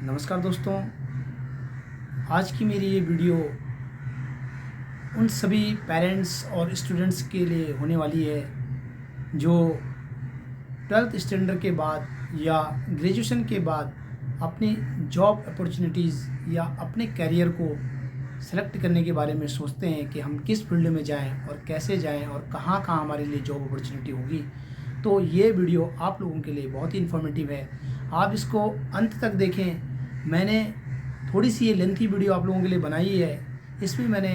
नमस्कार दोस्तों, आज की मेरी ये वीडियो उन सभी पेरेंट्स और स्टूडेंट्स के लिए होने वाली है जो 12th स्टैंडर्ड के बाद या ग्रेजुएशन के बाद अपनी जॉब अपॉर्चुनिटीज़ या अपने करियर को सेलेक्ट करने के बारे में सोचते हैं कि हम किस फील्ड में जाएं और कैसे जाएं और कहाँ कहाँ हमारे लिए जॉब अपॉर्चुनिटी होगी। तो ये वीडियो आप लोगों के लिए बहुत ही इन्फॉर्मेटिव है, आप इसको अंत तक देखें। मैंने थोड़ी सी ये लेंथी वीडियो आप लोगों के लिए बनाई है। इसमें मैंने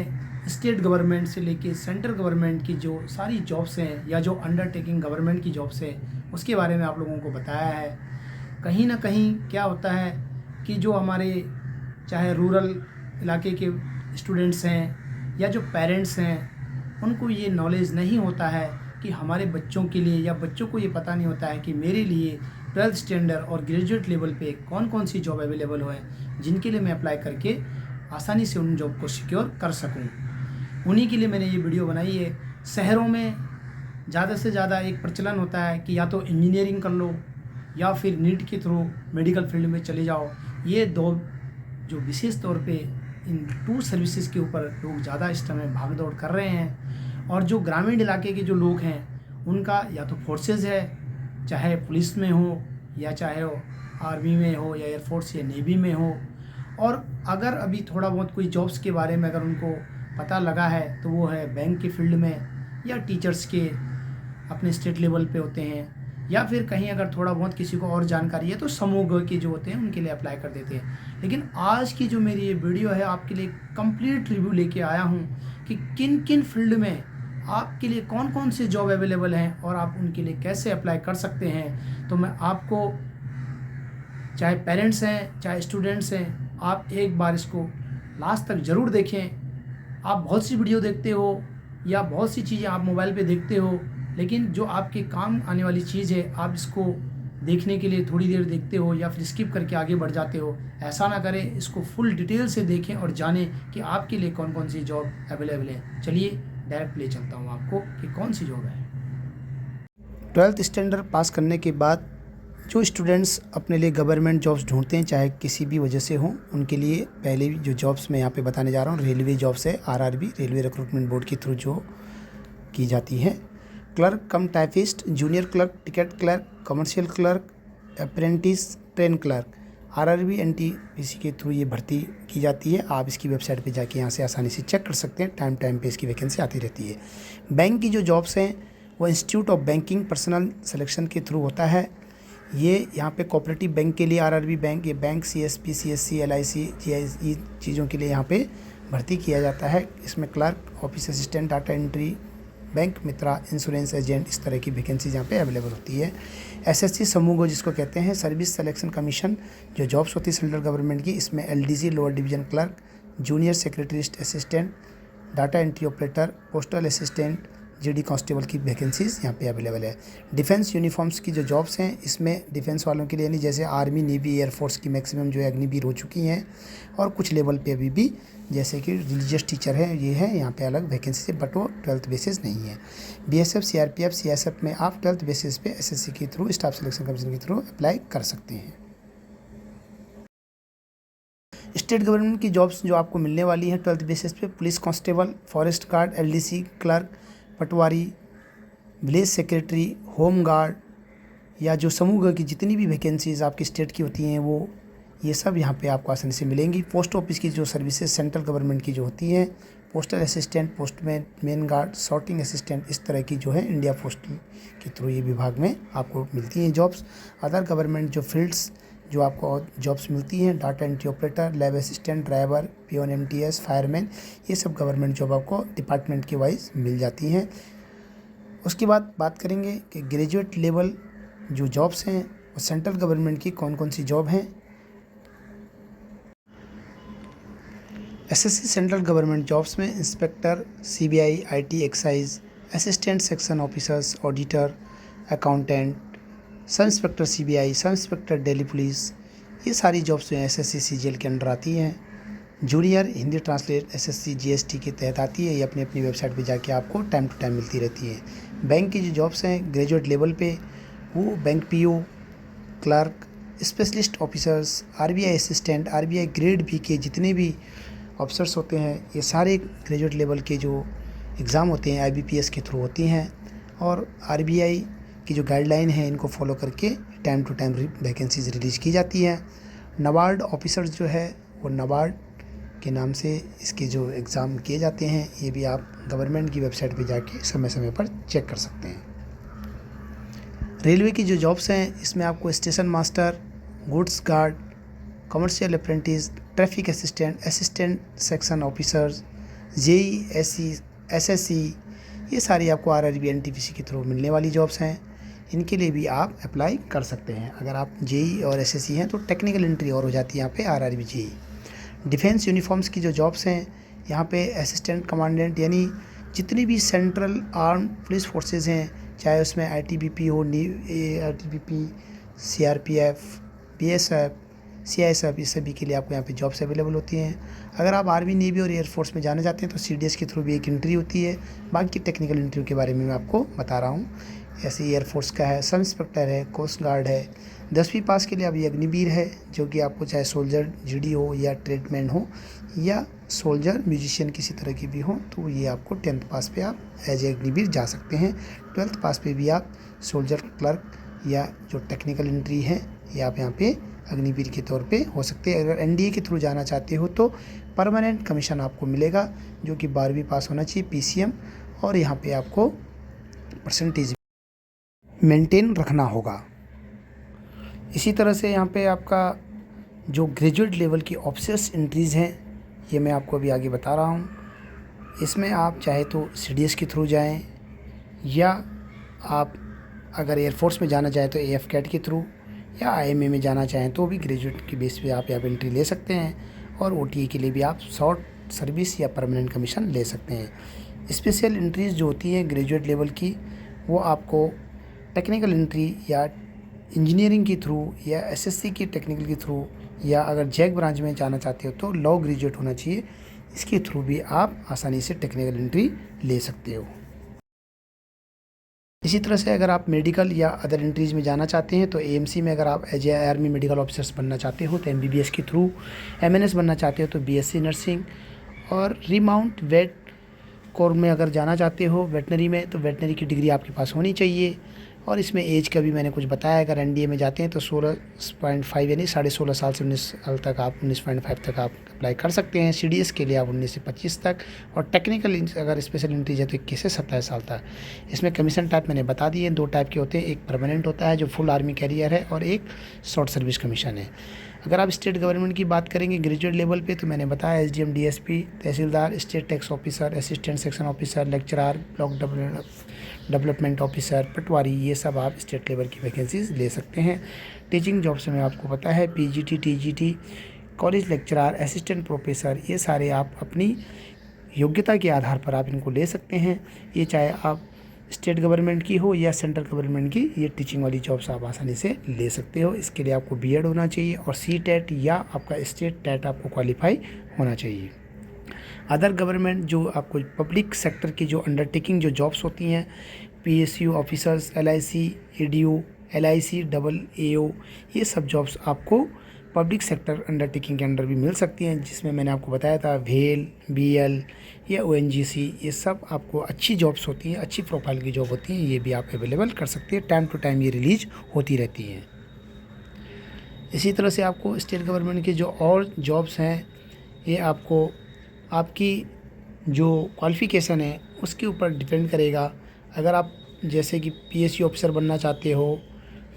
स्टेट गवर्नमेंट से लेके सेंट्रल गवर्नमेंट की जो सारी जॉब्स हैं या जो अंडरटेकिंग गवर्नमेंट की जॉब्स हैं उसके बारे में आप लोगों को बताया है। कहीं ना कहीं क्या होता है कि जो हमारे चाहे रूरल इलाके के स्टूडेंट्स हैं या जो पेरेंट्स हैं उनको ये नॉलेज नहीं होता है कि हमारे बच्चों के लिए, या बच्चों को ये पता नहीं होता है कि मेरे लिए 12th स्टैंडर्ड और ग्रेजुएट लेवल पे कौन कौन सी जॉब अवेलेबल हो है जिनके लिए मैं अप्लाई करके आसानी से उन जॉब को सिक्योर कर सकूं। उन्हीं के लिए मैंने ये वीडियो बनाई है। शहरों में ज़्यादा से ज़्यादा एक प्रचलन होता है कि या तो इंजीनियरिंग कर लो या फिर नीट के थ्रू मेडिकल फील्ड में चले जाओ। ये दो जो विशेष तौर पे इन टू सर्विसेज के ऊपर लोग ज़्यादा इस समय भाग दौड़ कर रहे हैं। और जो ग्रामीण इलाके के जो लोग हैं उनका या तो फोर्सेज है, चाहे पुलिस में हो या चाहे वो आर्मी में हो या एयरफोर्स या नेवी में हो। और अगर अभी थोड़ा बहुत कोई जॉब्स के बारे में अगर उनको पता लगा है तो वो है बैंक के फील्ड में या टीचर्स के अपने स्टेट लेवल पे होते हैं, या फिर कहीं अगर थोड़ा बहुत किसी को और जानकारी है तो समूह के जो होते हैं उनके लिए अप्लाई कर देते हैं। लेकिन आज की जो मेरी ये वीडियो है आपके लिए कंप्लीट रिव्यू लेके आया हूँ कि किन किन फील्ड में आपके लिए कौन कौन से जॉब अवेलेबल हैं और आप उनके लिए कैसे अप्लाई कर सकते हैं। तो मैं आपको, चाहे पेरेंट्स हैं चाहे स्टूडेंट्स हैं, आप एक बार इसको लास्ट तक ज़रूर देखें। आप बहुत सी वीडियो देखते हो या बहुत सी चीज़ें आप मोबाइल पे देखते हो, लेकिन जो आपके काम आने वाली चीज़ है आप इसको देखने के लिए थोड़ी देर देखते हो या फिर स्किप करके आगे बढ़ जाते हो। ऐसा ना करें, इसको फुल डिटेल से देखें और जानें कि आपके लिए कौन कौन सी जॉब अवेलेबल है। चलिए डायरेक्ट ले चलता हूँ आपको कि कौन सी जॉब है। 12th स्टैंडर्ड पास करने के बाद जो स्टूडेंट्स अपने लिए गवर्नमेंट जॉब्स ढूंढते हैं चाहे किसी भी वजह से हों, उनके लिए पहले जो जॉब्स मैं यहाँ पे बताने जा रहा हूँ रेलवे जॉब्स है। आरआरबी रेलवे रिक्रूटमेंट बोर्ड के थ्रू जो की जाती है। क्लर्क कम typist, junior clerk, ticket clerk, commercial clerk, apprentice, train clerk, RRB NTPC के थ्रू ये भर्ती की जाती है। आप इसकी वेबसाइट पे जाके यहाँ से आसानी से चेक कर सकते हैं। टाइम टाइम पे इसकी वैकेंसी आती रहती है। बैंक की जो जॉब्स हैं वो institute of banking personal selection के थ्रू होता है। ये यहाँ पे कोऑपरेटिव बैंक के लिए आरआरबी बैंक, ये bank CSP, CSC, LIC, GIC चीज़ों के लिए यहाँ पे भर्ती किया जाता है। इसमें clerk, office assistant, data entry, bank Mitra, insurance agent, इस तरह की वैकेंसीज यहाँ पे अवेलेबल होती है। एसएससी समूह जिसको कहते हैं, सर्विस सिलेक्शन कमीशन जो जॉब्स होती है सेंट्रल गवर्नमेंट की, इसमें LDC lower division clerk, junior secretariat assistant, data entry operator, postal assistant, GD constable की वैकेंसीज यहाँ पे अवेलेबल है। डिफेंस यूनिफॉर्म्स की जो जॉब्स हैं इसमें डिफेंस वालों के लिए नहीं, जैसे आर्मी, नेवी, एयरफोर्स की मैक्सिमम जो है अग्निवीर हो चुकी हैं, और कुछ लेवल पे अभी भी जैसे कि रिलीजियस टीचर है, ये है यहाँ पे अलग वैकेंसी है, बट वो 12th बेसिस नहीं है। बीएसएफ, सीआरपीएफ, सीएसएफ में आप 12th बेसिस पे एसएससी के थ्रू, स्टाफ सिलेक्शन कमीशन के थ्रू अप्लाई कर सकते हैं। स्टेट गवर्नमेंट की जॉब्स जो आपको मिलने वाली हैं 12th बेसिस पे, police constable, forest guard, LDC clerk, patwari, village secretary, home guard, या जो समूह की जितनी भी वैकेंसीज आपकी स्टेट की होती हैं वो ये सब यहाँ पे आपको आसानी से मिलेंगी। पोस्ट ऑफिस की जो सर्विसेज सेंट्रल गवर्नमेंट की जो होती हैं, postal assistant, postman, main guard, sorting assistant, इस तरह की जो है इंडिया पोस्ट के थ्रू ये विभाग में आपको मिलती हैं जॉब्स। अदर गवर्नमेंट जो फील्ड्स जो आपको जॉब्स मिलती हैं, data entry operator, lab assistant, driver, peon, MTS, fireman, ये सब गवर्नमेंट जॉब आपको डिपार्टमेंट के वाइज मिल जाती हैं। उसके बाद बात करेंगे कि ग्रेजुएट लेवल जो जॉब्स हैं वो सेंट्रल गवर्नमेंट की कौन कौन सी जॉब हैं। एसएससी सेंट्रल गवर्नमेंट जॉब्स में inspector, CBI, IT, excise, assistant section officers, auditor, accountant, sub inspector CBI, sub inspector Delhi police, ये सारी जॉब्स जो हैं एसएससी सीजीएल के अंडर आती हैं। Junior Hindi translate SSC GST के तहत आती है। ये अपनी अपनी वेबसाइट पे जाके आपको टाइम टू टाइम मिलती रहती है। बैंक की जो जॉब्स हैं ग्रेजुएट लेवल पे, वो bank PO, clerk, specialist officers, RBI assistant, RBI grade B के जितने भी ऑफिसर्स होते हैं, ये सारे ग्रेजुएट लेवल के जो एग्ज़ाम होते हैं आईबीपीएस के थ्रू होती हैं। और आरबीआई की जो गाइडलाइन है इनको फॉलो करके time to time vacancies release की जाती हैं। नाबार्ड ऑफिसर्स जो है वो नाबार्ड के नाम से इसके जो एग्ज़ाम किए जाते हैं, ये भी आप गवर्नमेंट की वेबसाइट पे जाके समय समय पर चेक कर सकते हैं। रेलवे की जो जॉब्स हैं इसमें आपको station master, goods guard, commercial apprentice, traffic assistant, assistant section officers, JE, SSC, ये सारी आपको आरआरबी एनटीपीसी के थ्रू मिलने वाली जॉब्स हैं। इनके लिए भी आप अप्लाई कर सकते हैं। अगर आप जेई और एसएससी हैं तो टेक्निकल एंट्री और हो जाती है यहाँ पे आरआरबी जेई। डिफेंस यूनिफॉर्म्स की जो जॉब्स हैं यहाँ पे असिस्टेंट कमांडेंट, यानी जितनी भी सेंट्रल आर्म पुलिस फोर्सेस हैं, चाहे उसमें आईटीबीपी हो, आईटीबीपी, सीआरपीएफ, बीएसएफ, सीआईएसएफ, इस सभी के लिए आपको यहाँ पे जॉब्स अवेलेबल होती हैं। अगर आप आर्मी, नेवी और एयरफोर्स में जाना चाहते हैं तो सीडीएस के थ्रू भी एक इंटरव्यू होती है। बाकी टेक्निकल इंटरव्यू के बारे में मैं आपको बता रहा हूँ। ऐसे एयरफोर्स का है, सब इंस्पेक्टर है, कोस्ट गार्ड है। 10वीं पास के लिए अब ये अग्निवीर है, जो कि आपको चाहे सोल्जर जीडी हो या ट्रेडमैन हो या सोल्जर म्यूजिशियन किसी तरह की भी हो, तो ये आपको 10th पास पे आप एज ए अग्निवीर जा सकते हैं। 12th पास पे भी आप सोल्जर क्लर्क या जो टेक्निकल एंट्री है ये आप यहाँ पे अग्निवीर के तौर पे हो सकते हैं। अगर एनडीए के थ्रू जाना चाहते हो तो परमानेंट कमीशन आपको मिलेगा, जो कि 12वीं पास होना चाहिए, पीसीएम, और यहाँ पे आपको परसेंटेज मेंटेन रखना होगा। इसी तरह से यहाँ पे आपका जो ग्रेजुएट लेवल की ऑफिसर्स एंट्रीज़ हैं ये मैं आपको अभी आगे बता रहा हूँ। इसमें आप चाहे तो सीडीएस के थ्रू जाएं, या आप अगर एयरफोर्स में जाना चाहें तो एएफ कैट के थ्रू, या आईएमए में जाना चाहें तो भी ग्रेजुएट की बेस पे आप यहाँ पे एंट्री ले सकते हैं। और ओटीए के लिए भी आप शॉर्ट सर्विस या परमानेंट कमीशन ले सकते हैं। स्पेशल एंट्रीज़ जो होती हैं ग्रेजुएट लेवल की, वो आपको टेक्निकल एंट्री या इंजीनियरिंग के थ्रू या एसएससी की टेक्निकल के थ्रू, या अगर जैक ब्रांच में जाना चाहते हो तो लॉ ग्रेजुएट होना चाहिए, इसके थ्रू भी आप आसानी से टेक्निकल एंट्री ले सकते हो। इसी तरह से अगर आप मेडिकल या अदर एंट्रीज़ में जाना चाहते हैं तो एएमसी में अगर आप as a army medical officers बनना चाहते हो तो एमबीबीएस के थ्रू, एमएनएस बनना चाहते हो तो बीएससी नर्सिंग, और रीमाउंट वेट कोर में अगर जाना चाहते हो वेटनरी में तो वेटनरी की डिग्री आपके पास होनी चाहिए। और इसमें एज का भी मैंने कुछ बताया, अगर एनडीए में जाते हैं तो 16.5 यानी 16.5 साल से 19 साल तक आप 19.5 तक आप अप्लाई कर सकते हैं। सीडीएस के लिए आप 19 से 25 तक, और टेक्निकल अगर स्पेशल एंट्रीज है तो 21 से 27 साल तक। इसमें कमीशन टाइप मैंने बता दिए, 2 टाइप के होते हैं, एक परमानेंट होता है जो फुल आर्मी कैरियर है, और एक शॉर्ट सर्विस कमीशन है। अगर आप स्टेट गवर्नमेंट की बात करेंगे ग्रेजुएट लेवल पे तो मैंने बताया SDM, DSP, tehsildar, state tax officer, assistant section officer, lecturer, block development officer, patwari, ये सब आप स्टेट लेवल की वैकेंसीज ले सकते हैं। टीचिंग जॉब्स में आपको पता है PGT, TGT, college lecturer, assistant professor, ये सारे आप अपनी योग्यता के आधार पर आप इनको ले सकते हैं। ये चाहे आप स्टेट गवर्नमेंट की हो या सेंट्रल गवर्नमेंट की, ये टीचिंग वाली जॉब्स आप आसानी से ले सकते हो। इसके लिए आपको बीएड होना चाहिए और सीटेट या आपका स्टेट टेट आपको क्वालिफाई होना चाहिए। अदर गवर्नमेंट जो आपको पब्लिक सेक्टर की जो अंडरटेकिंग जो जॉब्स होती हैं, PSU officers, LIC, ADO, LIC double AO, ये सब जॉब्स आपको पब्लिक सेक्टर अंडरटेकिंग के अंडर भी मिल सकती हैं, जिसमें मैंने आपको बताया था भेल, बीएल या ओएनजीसी, ये सब आपको अच्छी जॉब्स होती हैं, अच्छी प्रोफाइल की जॉब होती हैं, ये भी आप अवेलेबल कर सकते हैं। टाइम टू टाइम ये रिलीज होती रहती हैं। इसी तरह से आपको स्टेट गवर्नमेंट की जो और जॉब्स हैं, ये आपको आपकी जो क्वालिफ़िकेशन है उसके ऊपर डिपेंड करेगा। अगर आप जैसे कि पीएसयू ऑफिसर बनना चाहते हो,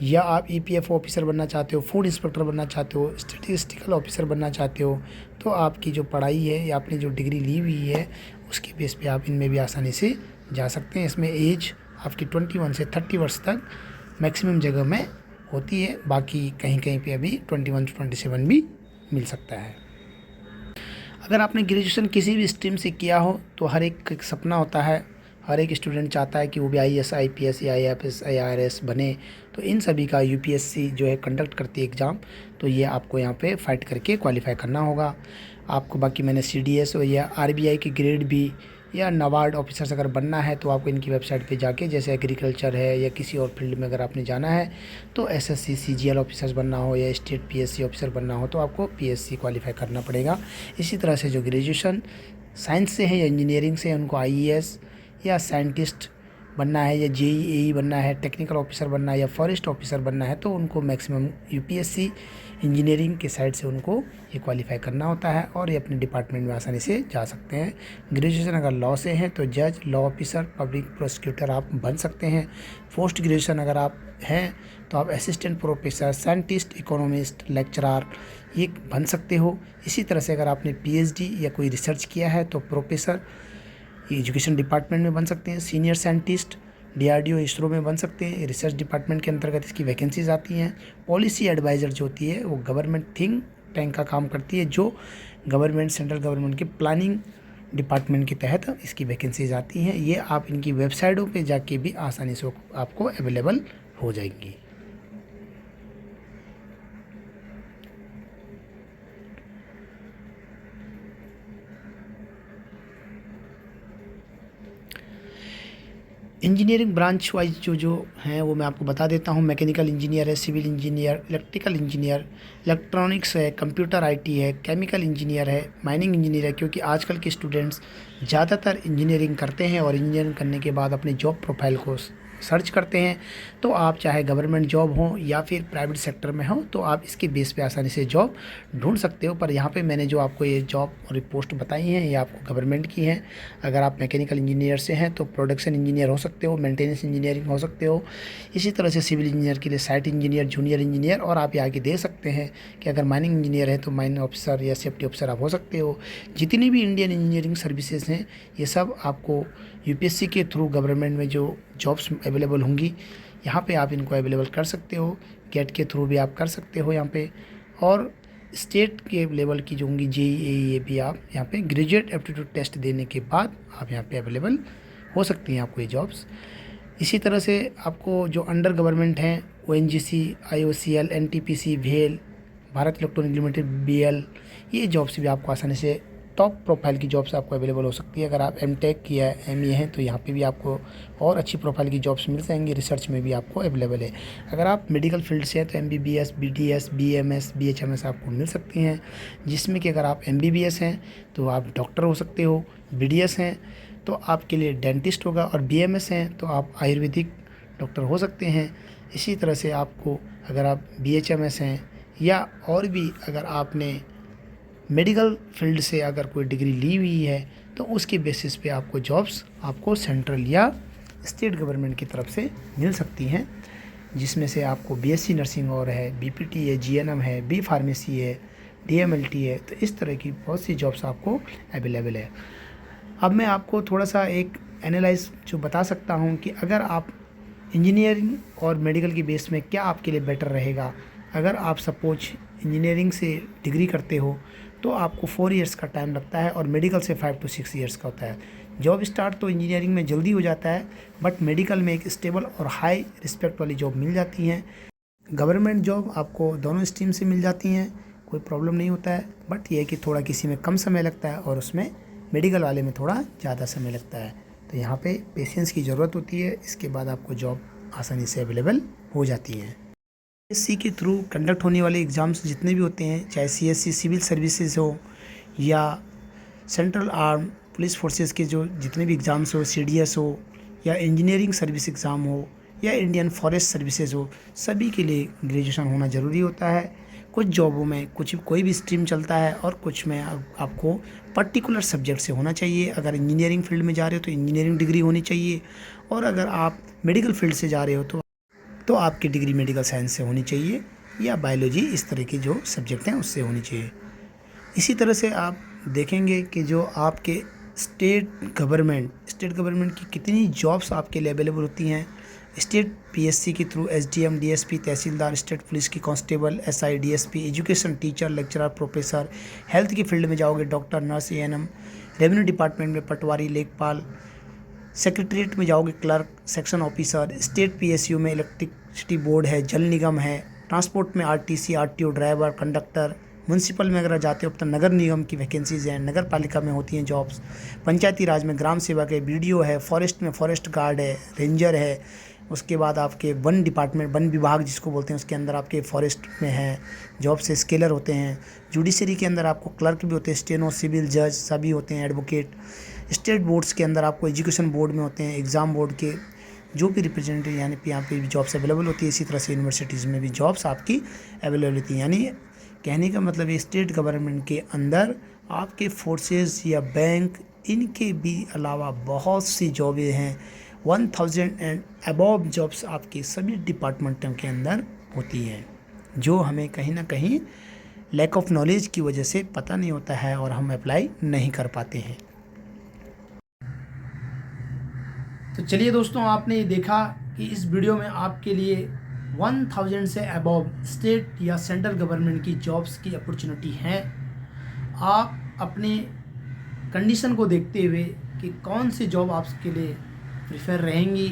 या आप ईपीएफओ ऑफिसर बनना चाहते हो, फूड इंस्पेक्टर बनना चाहते हो, स्टैटिस्टिकल ऑफिसर बनना चाहते हो, तो आपकी जो पढ़ाई है या आपने जो डिग्री ली हुई है उसके बेस पे आप इनमें भी आसानी से जा सकते हैं। इसमें एज आपकी 21 से 30 वर्ष तक मैक्सिमम जगह में होती है, बाकी कहीं कहीं पे अभी 21 से 27 भी मिल सकता है। अगर आपने ग्रेजुएशन किसी भी स्ट्रीम से किया हो तो हर एक सपना होता है, हर एक स्टूडेंट चाहता है कि वो भी आईएएस, आईपीएस या आईएफएस, आईआरएस बने। तो इन सभी का यूपीएससी जो है कंडक्ट करती है एग्ज़ाम, तो ये आपको यहाँ पे फाइट करके क्वालिफाई करना होगा आपको। बाकी मैंने सीडीएस या आरबीआई की ग्रेड बी या नाबार्ड ऑफिसर्स अगर बनना है तो आपको इनकी वेबसाइट पे जाके, जैसे एग्रीकल्चर है या किसी और फील्ड में अगर आपने जाना है तो एसएससी सीजीएल ऑफिसर्स बनना हो या स्टेट पीएससी ऑफिसर बनना हो तो आपको पीएससी क्वालिफाई करना पड़ेगा। इसी तरह से जो ग्रेजुएशन साइंस से है या इंजीनियरिंग से है उनको आईएएस या साइंटिस्ट बनना है या जेईई बनना है, टेक्निकल ऑफिसर बनना है या फॉरेस्ट ऑफिसर बनना है तो उनको मैक्सिमम यूपीएससी इंजीनियरिंग के साइड से उनको ये क्वालिफाई करना होता है और ये अपने डिपार्टमेंट में आसानी से जा सकते हैं। ग्रेजुएशन अगर लॉ से हैं तो जज, लॉ ऑफिसर, पब्लिक प्रोसिक्यूटर आप बन सकते हैं। पोस्ट ग्रेजुएशन अगर आप हैं तो आप assistant professor, scientist, economist, lecturer ये बन सकते हो। इसी तरह से अगर आपने पीएचडी या कोई रिसर्च किया है तो प्रोफेसर एजुकेशन डिपार्टमेंट में बन सकते हैं। सीनियर साइंटिस्ट डीआरडीओ, इसरो में बन सकते हैं। रिसर्च डिपार्टमेंट के अंतर्गत इसकी वैकेंसीज आती हैं। पॉलिसी एडवाइज़र जो होती है वो गवर्नमेंट थिंक टैंक का काम करती है, जो गवर्नमेंट, सेंट्रल गवर्नमेंट के प्लानिंग डिपार्टमेंट के तहत इसकी वैकेंसीज आती हैं। ये आप इनकी वेबसाइटों पे जाके भी आसानी से आपको अवेलेबल हो जाएंगी। इंजीनियरिंग ब्रांच वाइज जो हैं वो मैं आपको बता देता हूँ। मैकेनिकल इंजीनियर है, civil engineer, electrical engineer, electronics है, कंप्यूटर आईटी है, केमिकल इंजीनियर है, माइनिंग इंजीनियर है, क्योंकि आजकल के स्टूडेंट्स ज़्यादातर इंजीनियरिंग करते हैं और इंजीनियरिंग करने के बाद अपने जॉब प्रोफाइल को सर्च करते हैं। तो आप चाहे गवर्नमेंट जॉब हो या फिर प्राइवेट सेक्टर में हो तो आप इसके बेस पे आसानी से जॉब ढूंढ सकते हो। पर यहाँ पे मैंने जो आपको ये जॉब और पोस्ट बताई हैं ये आपको गवर्नमेंट की हैं। अगर आप मैकेनिकल इंजीनियर से हैं तो प्रोडक्शन इंजीनियर हो सकते हो, मेंटेनेंस इंजीनियरिंग हो सकते हो। इसी तरह से सिविल इंजीनियर के लिए साइट इंजीनियर, जूनियर इंजीनियर, और आप ये आगे दे सकते हैं कि अगर माइनिंग इंजीनियर है तो माइनिंग ऑफिसर या सेफ्टी ऑफिसर आप हो सकते हो। जितनी भी इंडियन इंजीनियरिंग सर्विसेज हैं ये सब आपको यूपीएससी के थ्रू गवर्नमेंट में जो जॉब्स अवेलेबल होंगी यहाँ पे आप इनको अवेलेबल कर सकते हो। गेट के थ्रू भी आप कर सकते हो यहाँ पे, और स्टेट के लेवल की जो होंगी जेईई ये भी आप यहाँ पे ग्रेजुएट एप्टीट्यूड टेस्ट देने के बाद आप यहाँ पे अवेलेबल हो सकती हैं आपको ये जॉब्स। इसी तरह से आपको जो अंडर गवर्नमेंट हैं ओएनजीसी, आईओसीएल, एनटीपीसी, भेल, भारत इलेक्ट्रॉनिक लिमिटेड, बीएल, ये जॉब्स भी आपको आसानी से टॉप प्रोफाइल की जॉब्स आपको अवेलेबल हो सकती है। अगर आप एमटेक किया है, एमए हैं तो यहाँ पे भी आपको और अच्छी प्रोफाइल की जॉब्स मिल जाएंगी। रिसर्च में भी आपको अवेलेबल है। अगर आप मेडिकल फील्ड से हैं तो एमबीबीएस, बीडीएस, बीएमएस, बीएचएमएस आपको मिल सकती हैं, जिसमें कि अगर आप एमबीबीएस हैं तो आप डॉक्टर हो सकते हो, बीडीएस हैं तो आपके लिए डेंटिस्ट होगा, और बीएमएस हैं तो आप आयुर्वेदिक डॉक्टर हो सकते हैं। इसी तरह से आपको अगर आप बीएचएमएस हैं या और भी अगर आपने मेडिकल फील्ड से अगर कोई डिग्री ली हुई है तो उसके बेसिस पे आपको जॉब्स आपको सेंट्रल या स्टेट गवर्नमेंट की तरफ से मिल सकती हैं, जिसमें से आपको बीएससी नर्सिंग और है, बीपीटी है, जीएनएम है, बी फार्मेसी है, डीएमएलटी है। तो इस तरह की बहुत सी जॉब्स आपको अवेलेबल है। अब मैं आपको थोड़ा सा एक एनालाइज जो बता सकता हूँ कि अगर आप इंजीनियरिंग और मेडिकल की बेस में क्या आपके लिए बेटर रहेगा। अगर आप सपोज इंजीनियरिंग से डिग्री करते हो तो आपको 4 इयर्स का टाइम लगता है और मेडिकल से 5 to 6 इयर्स का होता है। जॉब स्टार्ट तो इंजीनियरिंग में जल्दी हो जाता है, बट मेडिकल में एक स्टेबल और हाई रिस्पेक्ट वाली जॉब मिल जाती हैं। गवर्नमेंट जॉब आपको दोनों स्ट्रीम से मिल जाती हैं, कोई प्रॉब्लम नहीं होता है। बट ये है कि थोड़ा किसी में कम समय लगता है और उसमें मेडिकल वाले में थोड़ा ज़्यादा समय लगता है। तो यहाँ पे पेशेंस की ज़रूरत होती है, इसके बाद आपको जॉब आसानी से अवेलेबल हो जाती है। एससी के थ्रू कंडक्ट होने वाले एग्ज़ाम्स जितने भी होते हैं, चाहे सीएससी सिविल सर्विसेज हो या सेंट्रल आर्म पुलिस फोर्सेस के जो जितने भी एग्ज़ाम्स हो, सीडीएस हो या इंजीनियरिंग सर्विस एग्ज़ाम हो या इंडियन फॉरेस्ट सर्विसेज हो, सभी के लिए ग्रेजुएशन होना ज़रूरी होता है। कुछ जॉबों में कोई भी स्ट्रीम चलता है और कुछ में आपको पर्टिकुलर सब्जेक्ट से होना चाहिए। अगर इंजीनियरिंग फील्ड में जा रहे हो तो इंजीनियरिंग डिग्री होनी चाहिए, और अगर आप मेडिकल फील्ड से जा रहे हो तो आपकी डिग्री मेडिकल साइंस से होनी चाहिए या बायोलॉजी, इस तरह के जो सब्जेक्ट हैं उससे होनी चाहिए। इसी तरह से आप देखेंगे कि जो आपके स्टेट गवर्नमेंट की कितनी जॉब्स आपके लिए अवेलेबल होती हैं। स्टेट पीएससी के through SDM, DSP, tehsildar, state police की constable, SI, DSP, education teacher, lecturer, professor, health की फील्ड में जाओगे doctor, nurse, ANM, revenue department में पटवारी, लेखपाल, सेक्रेटरीट में जाओगे clerk, section officer, state PSU में इलेक्ट्रिसिटी बोर्ड है, जल निगम है, ट्रांसपोर्ट में RTC, RTO, driver, conductor, municipal में अगर जाते हो तो नगर निगम की वैकेंसीज़ हैं, नगर पालिका में होती हैं जॉब्स, पंचायती राज में ग्राम सेवक है, बीडीओ है, फॉरेस्ट में फॉरेस्ट गार्ड है, रेंजर है, उसके बाद आपके वन डिपार्टमेंट, वन विभाग जिसको बोलते हैं, उसके अंदर आपके फॉरेस्ट में है जॉब से स्केलर होते हैं। जुडिशरी के अंदर आपको क्लर्क भी होते हैं, स्टेनो, सिविल जज सभी होते हैं, एडवोकेट। स्टेट बोर्ड्स के अंदर आपको एजुकेशन बोर्ड में होते हैं, एग्ज़ाम बोर्ड के जो भी रिप्रेजेंटेटिव, यानी यहाँ पे भी जॉब्स अवेलेबल होती है। इसी तरह से यूनिवर्सिटीज़ में भी जॉब्स आपकी अवेलेबल होती हैं। यानी कहने का मतलब है स्टेट गवर्नमेंट के अंदर आपके फोर्सेस या बैंक, इनके भी अलावा बहुत सी जॉबें हैं। 1000 एंड अबव जॉब्स आपकी सभी डिपार्टमेंटों के अंदर होती हैं, जो हमें कहीं ना कहीं लैक ऑफ नॉलेज की वजह से पता नहीं होता है और हम अप्लाई नहीं कर पाते हैं। तो चलिए दोस्तों, आपने देखा कि इस वीडियो में आपके लिए 1000 से अबव स्टेट या सेंट्रल गवर्नमेंट की जॉब्स की अपॉर्चुनिटी हैं। आप अपने कंडीशन को देखते हुए कि कौन सी जॉब आपके लिए प्रेफर रहेंगी,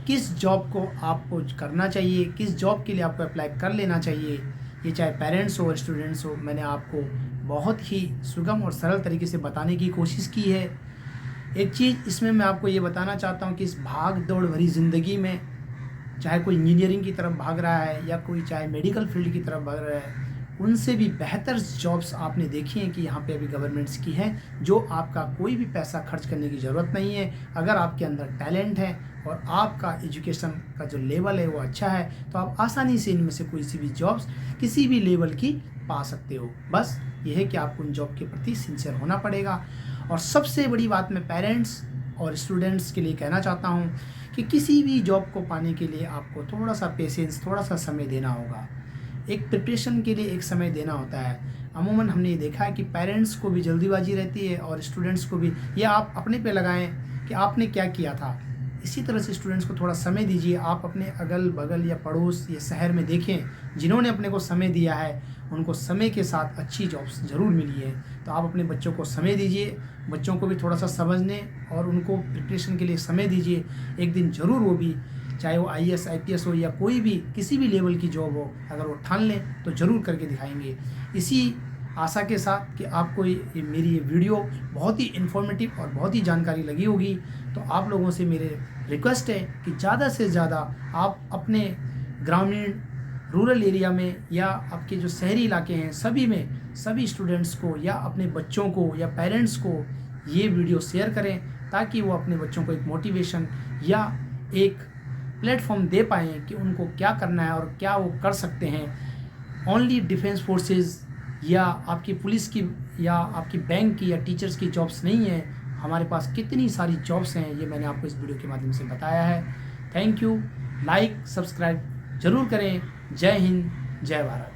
किस जॉब को आपको करना चाहिए, किस जॉब के लिए आपको अप्लाई कर लेना चाहिए, ये चाहे पेरेंट्स हो और स्टूडेंट्स हो, मैंने आपको बहुत ही सुगम और सरल तरीके से बताने की कोशिश की है। एक चीज़ इसमें मैं आपको ये बताना चाहता हूँ कि इस भाग दौड़ भरी ज़िंदगी में चाहे कोई इंजीनियरिंग की तरफ भाग रहा है या कोई चाहे मेडिकल फील्ड की तरफ भाग रहा है, उनसे भी बेहतर जॉब्स आपने देखी हैं कि यहाँ पे अभी गवर्नमेंट्स की हैं, जो आपका कोई भी पैसा खर्च करने की ज़रूरत नहीं है। अगर आपके अंदर टैलेंट है और आपका एजुकेशन का जो लेवल है वो अच्छा है, तो आप आसानी से इनमें से कोई सी भी जॉब्स किसी भी लेवल की पा सकते हो। बस ये है कि आपको उन जॉब के प्रति सिंसियर होना पड़ेगा। और सबसे बड़ी बात मैं पेरेंट्स और स्टूडेंट्स के लिए कहना चाहता हूँ कि किसी भी जॉब को पाने के लिए आपको थोड़ा सा पेशेंस, थोड़ा सा समय देना होगा। एक प्रिपरेशन के लिए एक समय देना होता है। अमूमन हमने ये देखा है कि पेरेंट्स को भी जल्दीबाजी रहती है और स्टूडेंट्स को भी, या आप अपने पे लगाएं कि आपने क्या किया था। इसी तरह से स्टूडेंट्स को थोड़ा समय दीजिए। आप अपने अगल बगल या पड़ोस या शहर में देखें, जिन्होंने अपने को समय दिया है उनको समय के साथ अच्छी जॉब्स ज़रूर मिली है। तो आप अपने बच्चों को समय दीजिए, बच्चों को भी थोड़ा सा समझने और उनको प्रिपरेशन के लिए समय दीजिए। एक दिन ज़रूर वो भी, चाहे वो IAS IPS हो या कोई भी किसी भी लेवल की जॉब हो, अगर वो ठान लें तो ज़रूर करके दिखाएंगे। इसी आशा के साथ कि आपको मेरी ये वीडियो बहुत ही इन्फॉर्मेटिव और बहुत ही जानकारी लगी होगी, तो आप लोगों से मेरे रिक्वेस्ट है कि ज़्यादा से ज़्यादा आप अपने ग्रामीण, रूरल एरिया में या आपके जो शहरी इलाके हैं सभी में, सभी स्टूडेंट्स को या अपने बच्चों को या पेरेंट्स को ये वीडियो शेयर करें, ताकि वो अपने बच्चों को एक मोटिवेशन या एक प्लेटफॉर्म दे पाएँ कि उनको क्या करना है और क्या वो कर सकते हैं। ओनली डिफेंस फोर्सेस या आपकी पुलिस की या आपकी बैंक की या टीचर्स की जॉब्स नहीं है, हमारे पास कितनी सारी जॉब्स हैं, ये मैंने आपको इस वीडियो के माध्यम से बताया है। Thank you. लाइक सब्सक्राइब ज़रूर करें। जय हिंद, जय भारत।